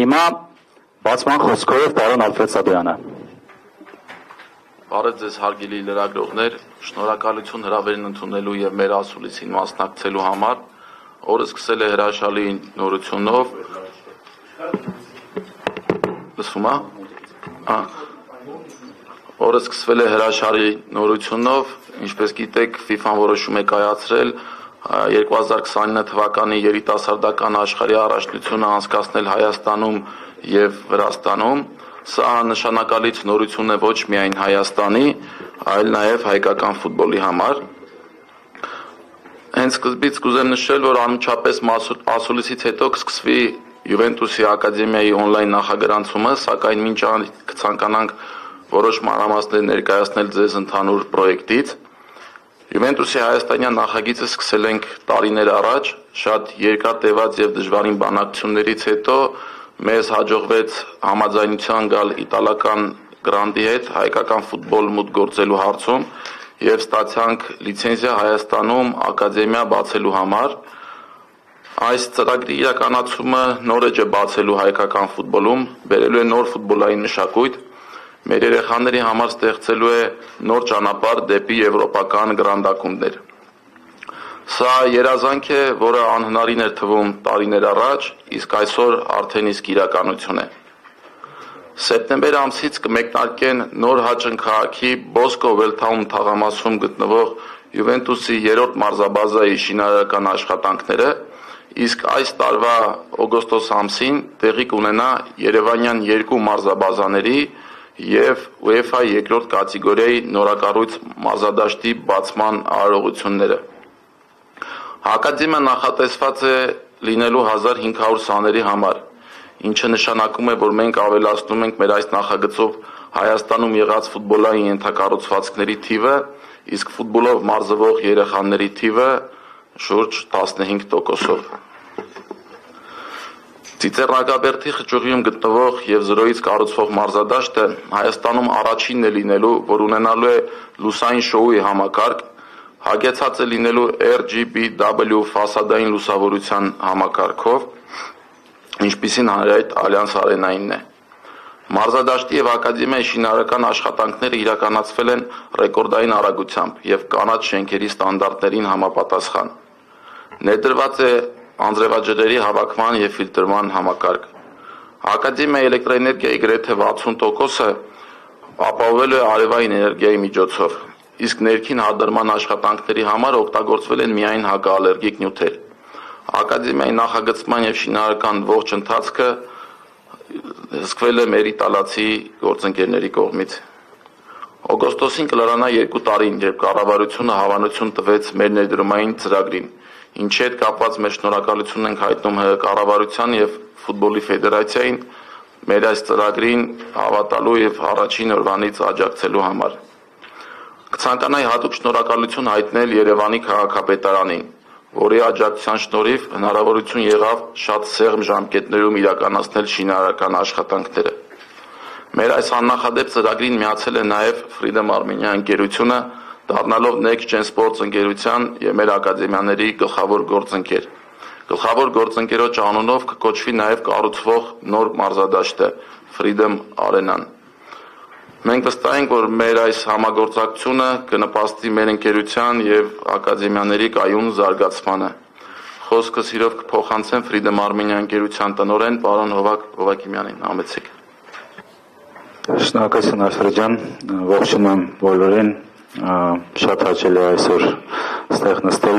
Հիմա բացման խոսքով պարոն Ալֆրեդ Սաբյանը։ Բարև ձեզ հարգելի լրագրողներ, շնորհակալություն հրավերն ընդունելու եւ մեր ասուլիսին մասնակցելու համար։ Օրը սկսել է հրաշալի նորությունով։ Լսվում է։ Օրը սկսվել է հրաշալի նորությունով, ինչպես գիտեք, FIFA-ն որոշում է կայացրել 2029 թվականի երիտասարդական աշխարհի առաջնությունը անցկացնել Հայաստանում եւ Վրաստանում։ Սա նշանակալից նորություն է ոչ միայն Հայաստանի, այլ նաեւ հայկական ֆուտբոլի համար։ Հենց սկզբից կուզեմ նշել, որ անմիջապես ասուլիսից հետո կսկսվի Յուվենտուսի ակադեմիայի on-line նախագրանցումը, սակայն մինչ այն կցանկանանք որոշ մանրամասներ ներկայացնել ձեզ ընդհանուր պրոյեկտից։ Յուվենտուսի հայաստանյան նախագիծը սկսել ենք տարիներ առաջ, շատ երկար տևած եւ դժվարին բանակցություններից հետո մեզ հաջողվեց համաձայնության գալ իտալական գրանտի հետ հայկական ֆուտբոլ մուտք գործելու հարցում եւ ստացանք լիցենզիա Հայաստանում ակադեմիա բացելու համար։ Այս ծրագրի իրականացումը նոր էջ է բացելու հայկական ֆուտբոլում, բերելու է նոր ֆուտբոլային մշակույթ, մեր երեխաների համար ստեղծելու է նոր ճանապարհ դեպի եվրոպական գրանտակումներ։ Սա երազանք է, որը անհնարին էր թվում տարիներ առաջ, իսկ այսօր արդեն իսկ իրականություն է։ Սեպտեմբեր ամսից կմեկնարկեն նոր Հաճն քաղաքի Bosco Welltown թաղամասում գտնվող Յուվենտուսի 3-րդ մարզաբազայի շինարարական աշխատանքները, իսկ այս տարվա օգոստոս ամսին տեղի կունենա Երևանյան 2 մարզաբազաների եւ UEFA 2-րդ կատեգորիայի նորակառույց մարզադաշտի բացման արարողությունները։ Ակադեմիան նախատեսված է լինելու 1500 սաների համար, ինչը նշանակում է, որ մենք ավելացնում ենք մեր այս նախագծով Հայաստանում եղած ֆուտբոլային ենթակառուցվածքների թիվը, իսկ ֆուտբոլով մարզվող երեխաների թիվը շուրջ 15%-ով։ Ծիծեռնակաբերդի խճուղիում գտնվող եւ 0-ից կառուցվող մարզադաշտը Հայաստանում առաջինն է լինելու, որ ունենալու է լուսային շոուի համակարգ, հագեցած է լինելու RGBW ֆասադային լուսավորության համակարգով, ինչպիսին հանրայիտ Ալյանս Արենայինն է։ Մարզադաշտի եւ ակադեմիայի շինարարական աշխատանքները իրականացվել են ռեկորդային արագությամբ եւ կանաչ շենքերի ստանդարտներին համապատասխան։ Ներդրված է անձրևաջրերի հավաքման եւ ֆիլտրման համակարգ։ Ակադեմիայի էլեկտրոէներգիայի գրեթե 60%-ը ապահովել է արևային էներգիայի միջոցով, իսկ ներքին հարդարման աշխատանքների համար օգտագործվել են միայն հակաալերգիկ նյութեր։ Ակադեմիայի նախագծման եւ շինարարական ողջ ընթացքը սկսվել է մեր իտալացի գործընկերների կողմից։ Օգոստոսին կլրանա 2 տարին, երբ կառավարությունը հավանություն տվեց մեր ներդրումային ծրագրին, ինչի հետ կապված մեր շնորհակալություն ենք հայտնում ՀՀ կառավարության եւ ֆուտբոլի ֆեդերացիային մեր այս ծրագրին հավատալու եւ առաջին օրվանից աջակցելու համար։ Կցանկանայի հատուկ շնորհակալություն հայտնել Երևանի քաղաքապետարանին, որի աջակցության շնորհիվ հնարավորություն եղավ շատ սեղմ ժամկետներում իրականացնել շինարարական աշխատանքները։ Մեր այս աննախադեպ ծրագրին միացել է նաև Freedom Armenia ընկերությունը, դառնալով Next Gen Sports ընկերության եւ մեր ակադեմիաների գլխավոր գործընկեր։ Գլխավոր գործընկերոջ անունով կկոչվի նաև կառուցվող նոր մարզադաշտը Freedom Arena-ն։ Մենք վստահ ենք, որ մեր այս համագործակցությունը կնպաստի մեր ընկերության եւ ակադեմիաների կայուն զարգացմանը։ Խոսքս իրով կփոխանցեմ Freedom Armenia ընկերության տնօրեն պարոն Հովակ Հովակիմյանին, համեցեք։ Շնորհակալություն Ալֆրեդ ջան, ողջունում եմ բոլորին, շատ հաճելի է այսօր ստեղ նստել